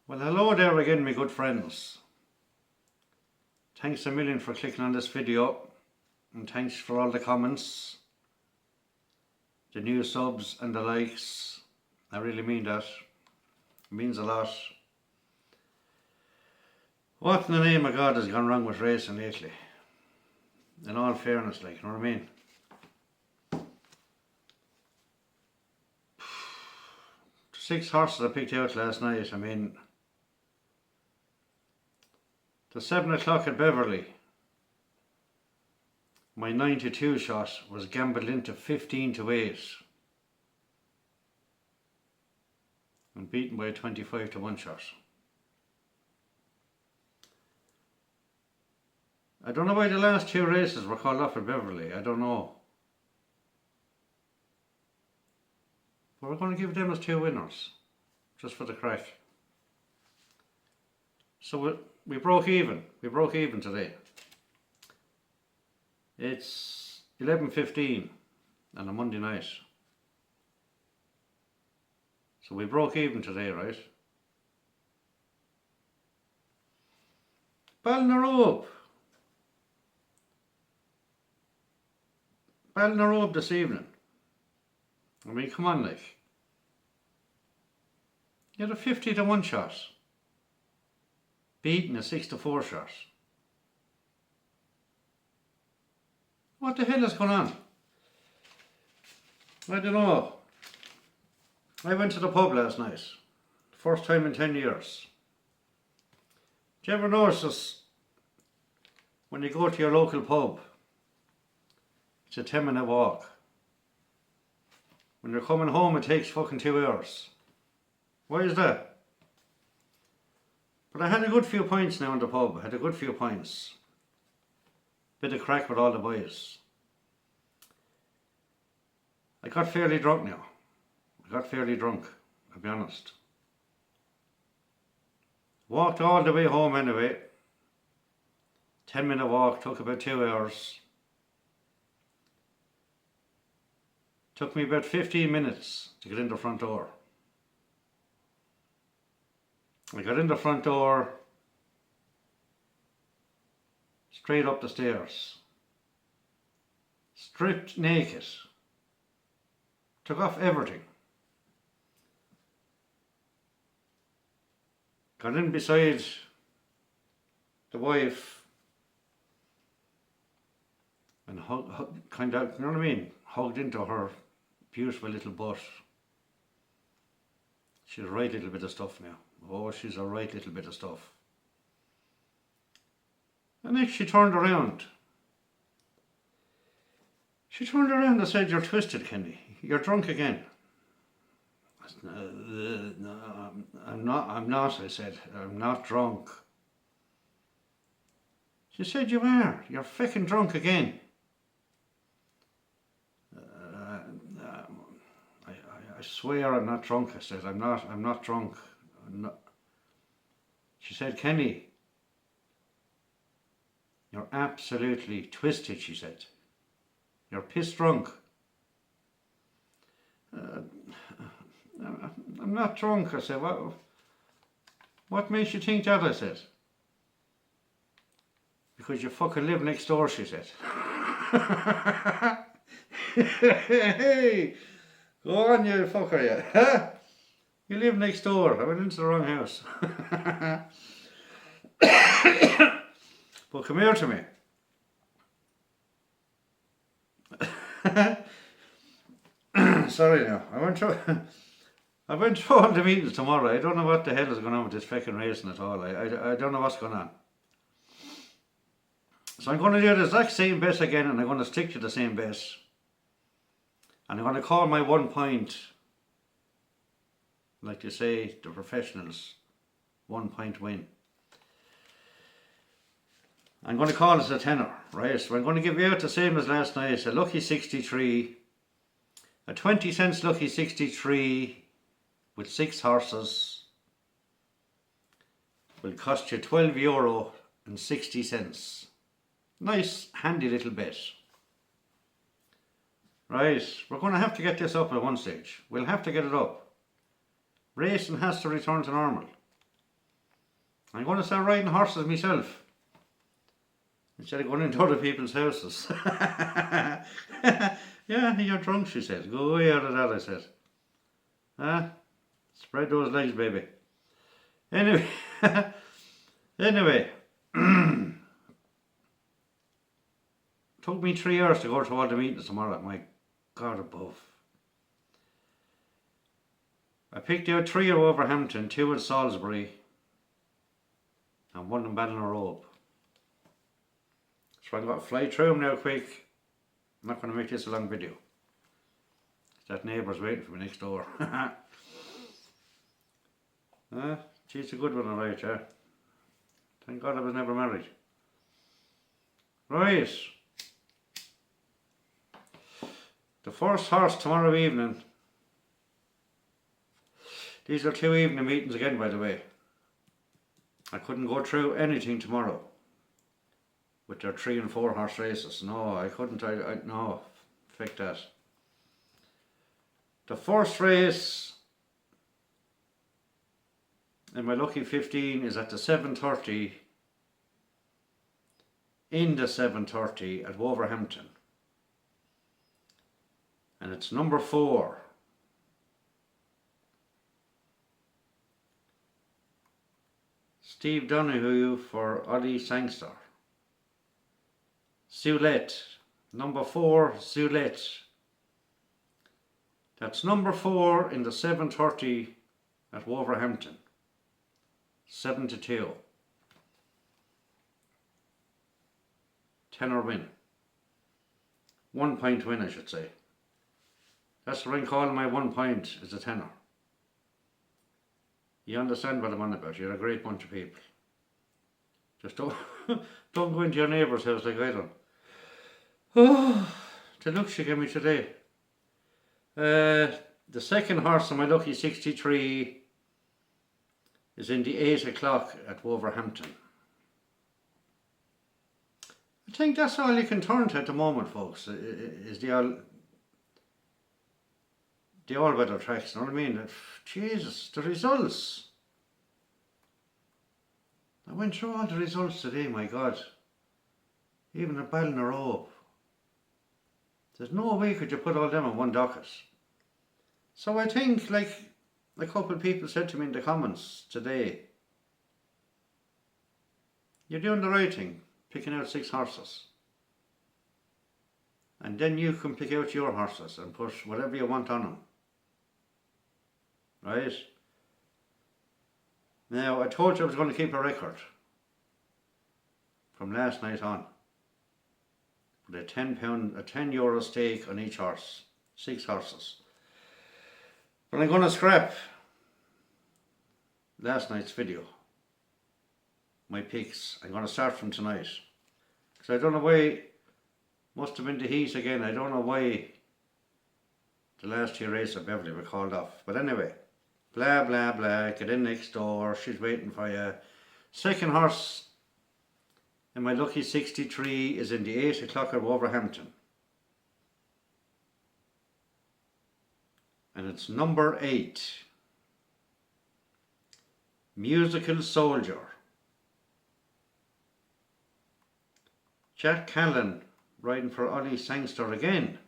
Well, hello there again, my good friends. Thanks a million for clicking on this video, and thanks for all the comments, the new subs and the likes. I really mean that. It means a lot. What in the name of God has gone wrong with racing lately? In all fairness, like, you know what I mean? The 6 horses I picked out last night, I mean, the 7 o'clock at Beverley, my 9-2 shot was gambled into 15-8 and beaten by a 25-1 shot. I don't know why the last 2 races were called off at Beverley, I don't know. But we're going to give them as 2 winners, just for the crack. So we broke even today. It's 11:15 on a Monday night. So we broke even today, right? Balnarobe this evening. I mean, come on, like. You had a 50-1 shot, beating a 6-4 shot. What the hell is going on? I don't know. I went to the pub last night. First time in 10 years. Do you ever notice this? When you go to your local pub, it's a 10-minute walk. When you're coming home, it takes fucking 2 hours. Why is that? But I had a good few pints now in the pub. I had a good few pints. Bit of crack with all the boys. I got fairly drunk now. I'll be honest. Walked all the way home anyway. 10-minute walk, took about 2 hours. Took me about 15 minutes to get in the front door. I got in the front door, straight up the stairs, stripped naked, took off everything, got in beside the wife and kind of, you know what I mean, hugged into her beautiful little butt. She's a right little bit of stuff now. Oh, she's a right little bit of stuff. And next she turned around. She turned around and said, "You're twisted, Kenny. You're drunk again." I said, "No, I'm not, I said. I'm not drunk." She said, "You are. You're fucking drunk again." I swear I'm not drunk, I said. I'm not drunk. She said, "Kenny, you're absolutely twisted," she said. "You're pissed drunk." I'm not drunk, I said. What makes you think that, I said. "Because you fucking live next door," she said. Hey, go on, you fucker, you. Huh? You live next door. I went into the wrong house. But come here to me. Sorry now. I went through all the meetings tomorrow. I don't know what the hell is going on with this fucking racing at all. I don't know what's going on. So I'm going to do the exact same bet again, and I'm going to stick to the same bet. And I'm going to call my 1 point, like they say, the professionals, 1 point win. I'm going to call it a tenner, right? So I'm going to give you out the same as last night, a lucky 63, a 20 cents lucky 63 with 6 horses will cost you €12.60. Nice, handy little bet. Right, we're going to have to get this up at one stage. We'll have to get it up. Racing has to return to normal. I'm going to start riding horses myself. Instead of going into other people's houses. Yeah, you're drunk, she said. Go away out of that, I said. Huh? Spread those legs, baby. Anyway. Anyway. Took me 3 hours to go to all the meetings tomorrow. My God above. I picked out 3 at Wolverhampton, 2 at Salisbury, and 1 in Ballinrobe. So I'm going to fly through them now quick. I'm not going to make this a long video. That neighbour's waiting for me next door. She's a good one, alright, yeah. Thank God I was never married. Right. The first horse tomorrow evening. These are 2 evening meetings again, by the way. I couldn't go through anything tomorrow with their 3 and 4 horse races. No, I couldn't. No, fuck that. The first race in my lucky 15 is at the 7:30 in the 7:30 at Wolverhampton, and it's number 4. Steve Donahue for Ollie Sangster. Soulette, number 4, Soulette. That's number 4 in the 7:30 at Wolverhampton. 7-2. Tenner win. 1 point win, I should say. That's what I'm calling my 1 point, is a tenner. You understand what I'm on about? You're a great bunch of people. Just don't go into your neighbour's house like I done. Oh, the look she gave me today. The second horse on my lucky 63 is in the 8 o'clock at Wolverhampton. I think that's all you can turn to at the moment, folks, is the all-weather tracks, you know what I mean? Jesus, the results. I went through all the results today, my God. Even a Ballinrobe. There's no way could you put all them on one docket. So I think, like a couple of people said to me in the comments today, you're doing the right thing, picking out 6 horses. And then you can pick out your horses and put whatever you want on them. Right? Now, I told you I was going to keep a record from last night on. With a €10 stake on each horse. 6 horses. But I'm going to scrap last night's video. My picks. I'm going to start from tonight. Because I don't know why, must have been the heat again. I don't know why the last 2 races at Beverley were called off. But anyway, blah blah blah, get in next door, she's waiting for you. Second horse in my lucky 63 is in the 8 o'clock at Wolverhampton. And it's number 8. Musical Soldier. Jack Callan riding for Ollie Sangster again.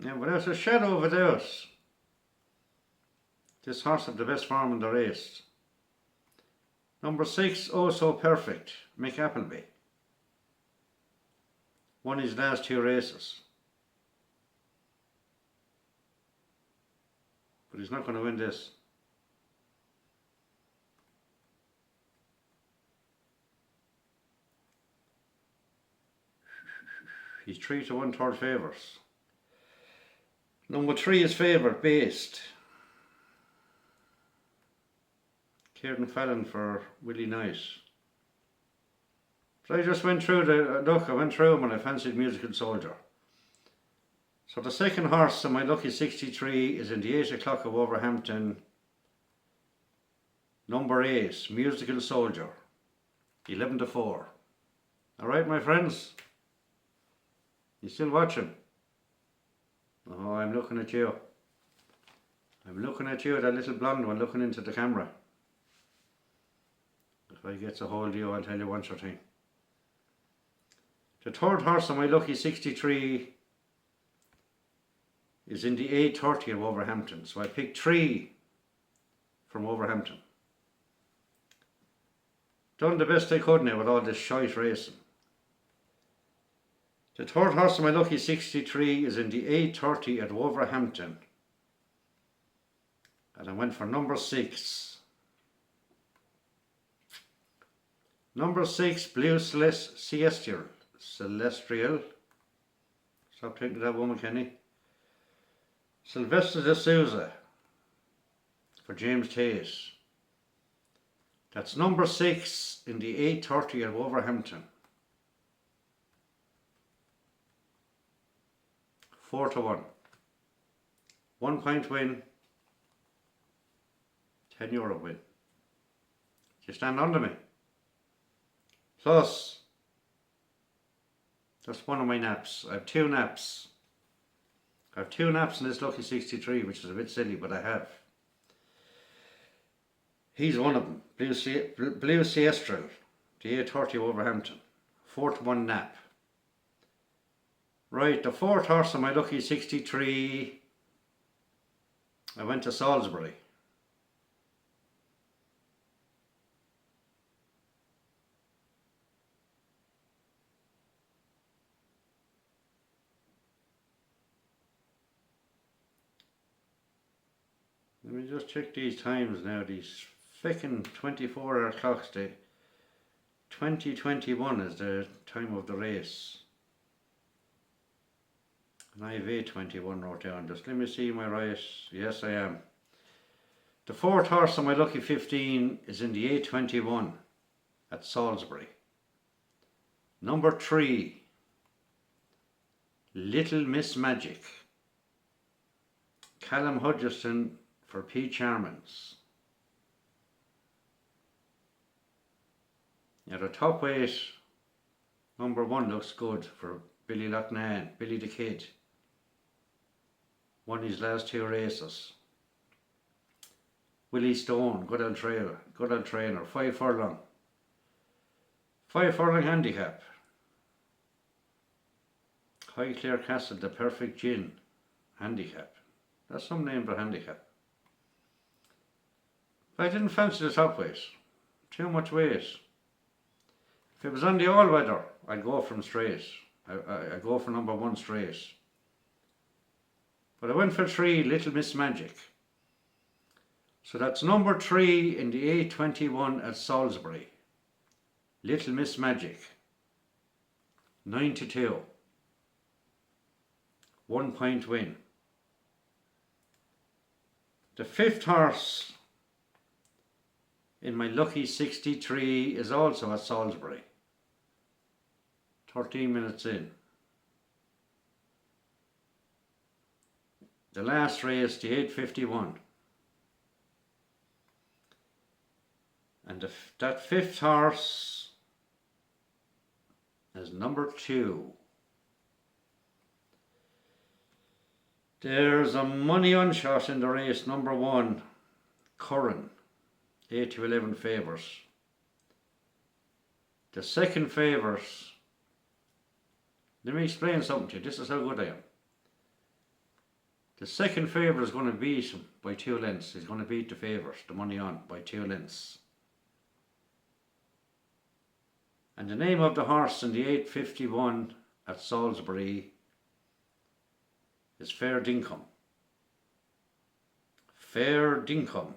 Now, without a shadow of a doubt, this horse had the best form in the race. Number 6, Oh So Perfect, Mick Appleby. Won his last 2 races. But he's not going to win this. He's 3 to 1/3 favourites. Number 3 is favourite, Based. Kieran Fallon for Willie Knight. So I just went through I went through them and I fancied Musical Soldier. So the second horse in my lucky 63 is in the 8 o'clock of Wolverhampton. Number 8, Musical Soldier. 11-4. Alright, my friends? You still watching? Oh, I'm looking at you. I'm looking at you, that little blonde one looking into the camera. If I get a hold of you, I'll tell you one sort of thing. The third horse on my lucky 63 is in the 8:30 of Wolverhampton. So I picked 3 from Wolverhampton. Done the best I could now with all this shite racing. The third horse on my lucky 63 is in the 8:30 at Wolverhampton. And I went for number 6. Number 6, Blue Celestial. Stop thinking of that woman, Kenny. Sylvester de Souza for James Tate. That's number 6 in the 8:30 at Wolverhampton. 4-1. 1 point win. €10 win. You stand under me. Plus, that's one of my naps. I have 2 naps. I have 2 naps in this lucky 63, which is a bit silly, but I have. He's one of them. Blue Celestial, the 8:30 Wolverhampton. 4-1 nap. Right, the 4th horse on my lucky 63, I went to Salisbury. Let me just check these times now, these feckin' 24-hour clocks. 2021 is the time of the race. And I have 8:21 wrote down. Just let me see my right. Yes, I am. The 4th horse on my lucky 15 is in the 8:21 at Salisbury. Number 3, Little Miss Magic. Callum Hudson for P. Charmans. Now the top weight, number 1 looks good for Billy Loughnane, Billy the Kid. Won his last 2 races. Willie Stone, good old trainer, 5 furlong. 5 furlong handicap. Highclere Castle, the Perfect Gin, handicap. That's some name for handicap. I didn't fancy the top weight. Too much weight. If it was on the all-weather, I'd go from straight. I'd go for number 1 straight. But I went for 3, Little Miss Magic. So that's number 3 in the 8:21 at Salisbury. Little Miss Magic. 9-2. 1 point win. The 5th horse in my lucky 63 is also at Salisbury. 13 minutes in. The last race, the 8:51. And that 5th horse is number 2. There's a money on shot in the race, number 1, Curran, 8-11 favours. The second favours, let me explain something to you, this is how good I am. The second favourite is going to beat him by 2 lengths. He's going to beat the favourite, the money on, by 2 lengths. And the name of the horse in the 8:51 at Salisbury is Fair Dinkum. Fair Dinkum,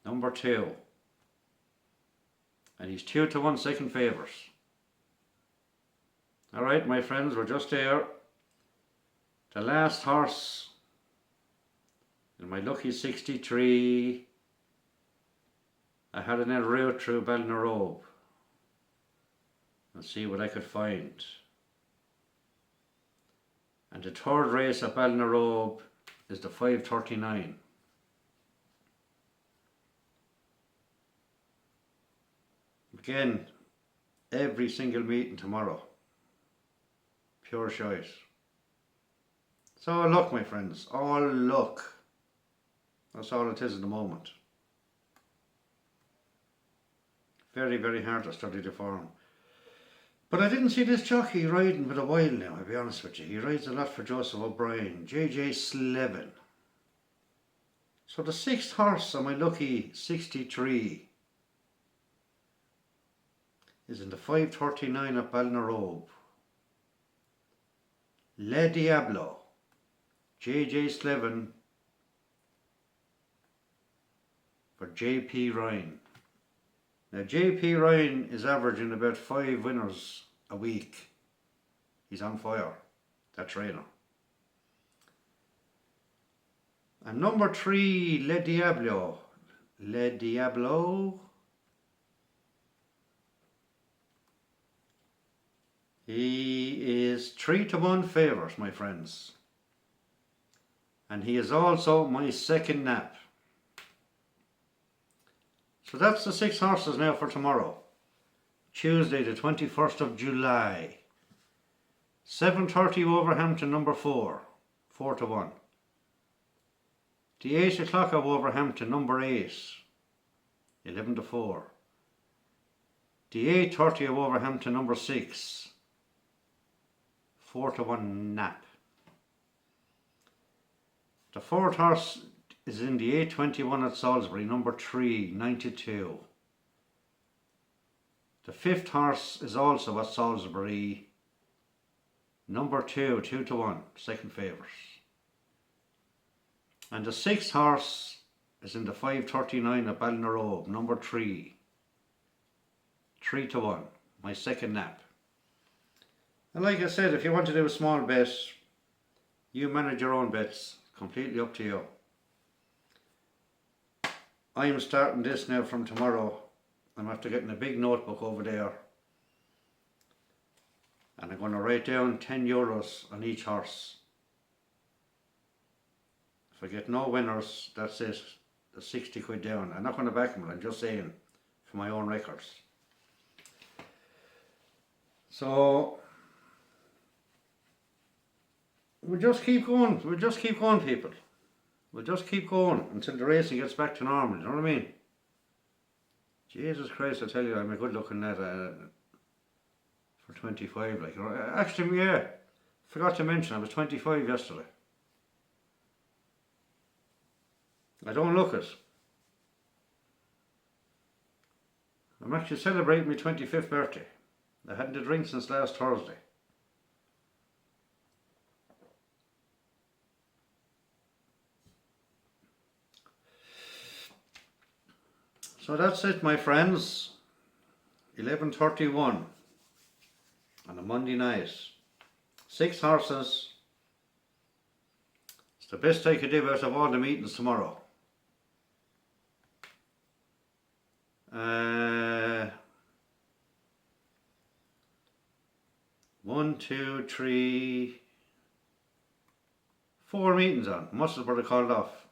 number 2. And he's 2-1 second favourite. Alright, my friends, we're just there. The last horse in my lucky 63, I had an route through Ballinarrobe and see what I could find. And the 3rd race at Ballinarrobe is the 5:39. Again, every single meeting tomorrow. Pure shite. It's all luck, my friends, all luck. That's all it is at the moment. Very, very hard to study the form. But I didn't see this jockey riding for a while now, I'll be honest with you. He rides a lot for Joseph O'Brien. JJ Slevin. So the 6th horse on my lucky 63 is in the 5:39 at Balnarobe. Le Diablo. JJ Slevin for JP Ryan. Now JP Ryan is averaging about 5 winners a week. He's on fire, that trainer. And number 3, Le Diablo. Le Diablo. He is 3-1 favourite, my friends. And he is also my second nap. So that's the 6 horses now for tomorrow. Tuesday the 21st of July. 7:30 Wolverhampton number 4. 4-1. The 8 o'clock of Wolverhampton number 8. 11-4. The 8:30 of Wolverhampton number 6. 4-1 nap. The 4th horse is in the 8:21 at Salisbury, number 3, 9-2. The 5th horse is also at Salisbury, number 2, 2-1, second favourite. And the 6th horse is in the 5:39 at Balnarobe, number 3, 3-1, my second nap. And like I said, if you want to do a small bet, you manage your own bets, completely up to you. I am starting this now from tomorrow. I'm after getting a big notebook over there. And I'm going to write down €10 on each horse. If I get no winners, that's it. The 60 quid down. I'm not going to back them, I'm just saying for my own records. So we'll just keep going. We'll just keep going, people. We'll just keep going until the racing gets back to normal, you know what I mean? Jesus Christ, I tell you, I'm a good looking lad for 25. Like, actually, yeah, forgot to mention, I was 25 yesterday. I don't look it. I'm actually celebrating my 25th birthday. I hadn't had a drink since last Thursday. So that's it, my friends. 11:31 on a Monday night. 6 horses. It's the best I could do out of all the meetings tomorrow. 1, 2, 3, 4 meetings on. Musselburgh called off.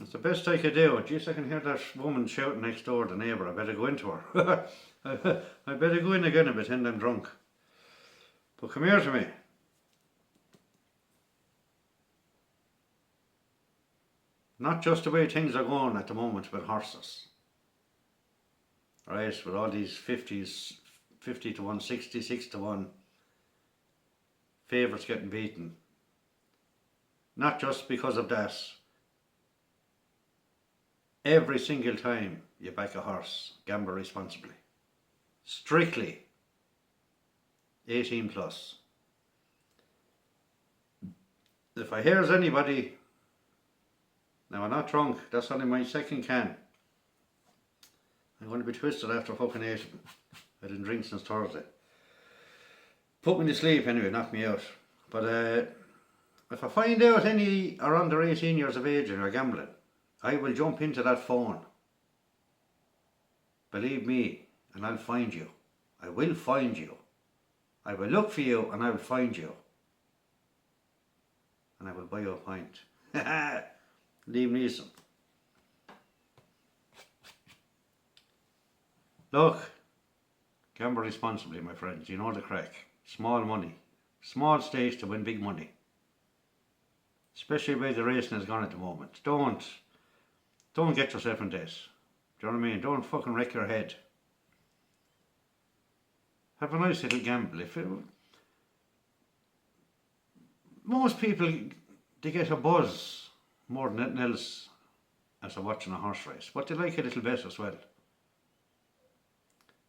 It's the best I could do. Jeez, I can hear that woman shouting next door, the neighbour. I better go into her. I better go in again and pretend I'm drunk. But come here to me. Not just the way things are going at the moment with horses. Right, with all these 50s, 50-1, 66-1 favourites getting beaten. Not just because of that. Every single time you back a horse, gamble responsibly. Strictly 18 plus. If I hears anybody, now I'm not drunk, that's only my second can. I'm going to be twisted after fucking 8. I didn't drink since Thursday. Put me to sleep anyway, knocked me out. But if I find out any are under 18 years of age and are gambling, I will jump into that phone. Believe me, and I'll find you. I will find you. I will look for you and I will find you. And I will buy you a pint. Liam Neeson. Look, gamble responsibly, my friends. You know the crack. Small money. Small stakes to win big money. Especially the way the racing has gone at the moment. Don't get yourself in debt. Do you know what I mean? Don't fucking wreck your head. Have a nice little gamble. Most people, they get a buzz more than anything else as they're watching a horse race, but they like a little bet as well.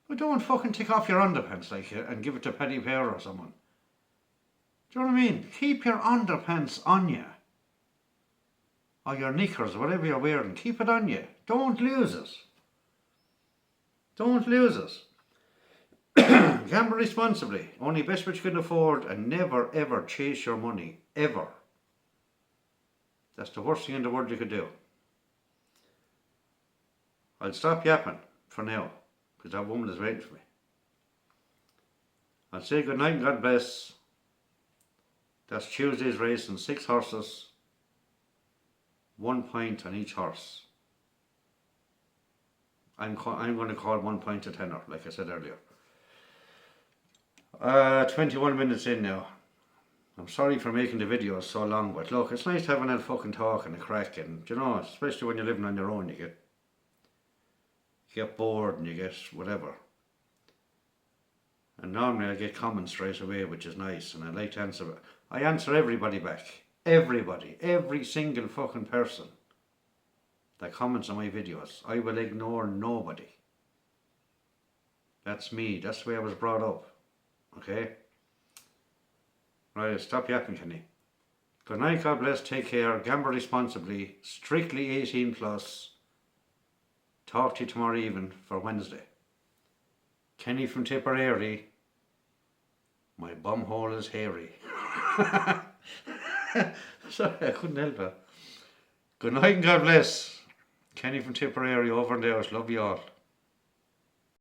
But don't fucking take off your underpants and give it to Paddy Power or someone. Do you know what I mean? Keep your underpants on you. Or your knickers, whatever you're wearing, keep it on you. Don't lose it. Don't lose it. Gamble responsibly. Only best what you can afford, and never ever chase your money. Ever. That's the worst thing in the world you could do. I'll stop yapping for now, because that woman is waiting for me. I'll say good night and God bless. That's Tuesday's racing. 6 horses. 1 point on each horse. I'm going to call 1 point a tenner, like I said earlier. 21 minutes in now. I'm sorry for making the videos so long, but look, it's nice having that fucking talk and a crack, and you know, especially when you're living on your own, you get bored and you get whatever. And normally I get comments straight away, which is nice, and I like to answer. I answer everybody back. Everybody. Every single fucking person that comments on my videos. I will ignore nobody. That's me. That's the way I was brought up. Okay? Right, stop yapping, Kenny. Good night, God bless, take care, gamble responsibly, strictly 18 plus. Talk to you tomorrow evening for Wednesday. Kenny from Tipperary. My bumhole is hairy. Sorry, I couldn't help it. Good night and God bless. Kenny from Tipperary over and out. Love you all.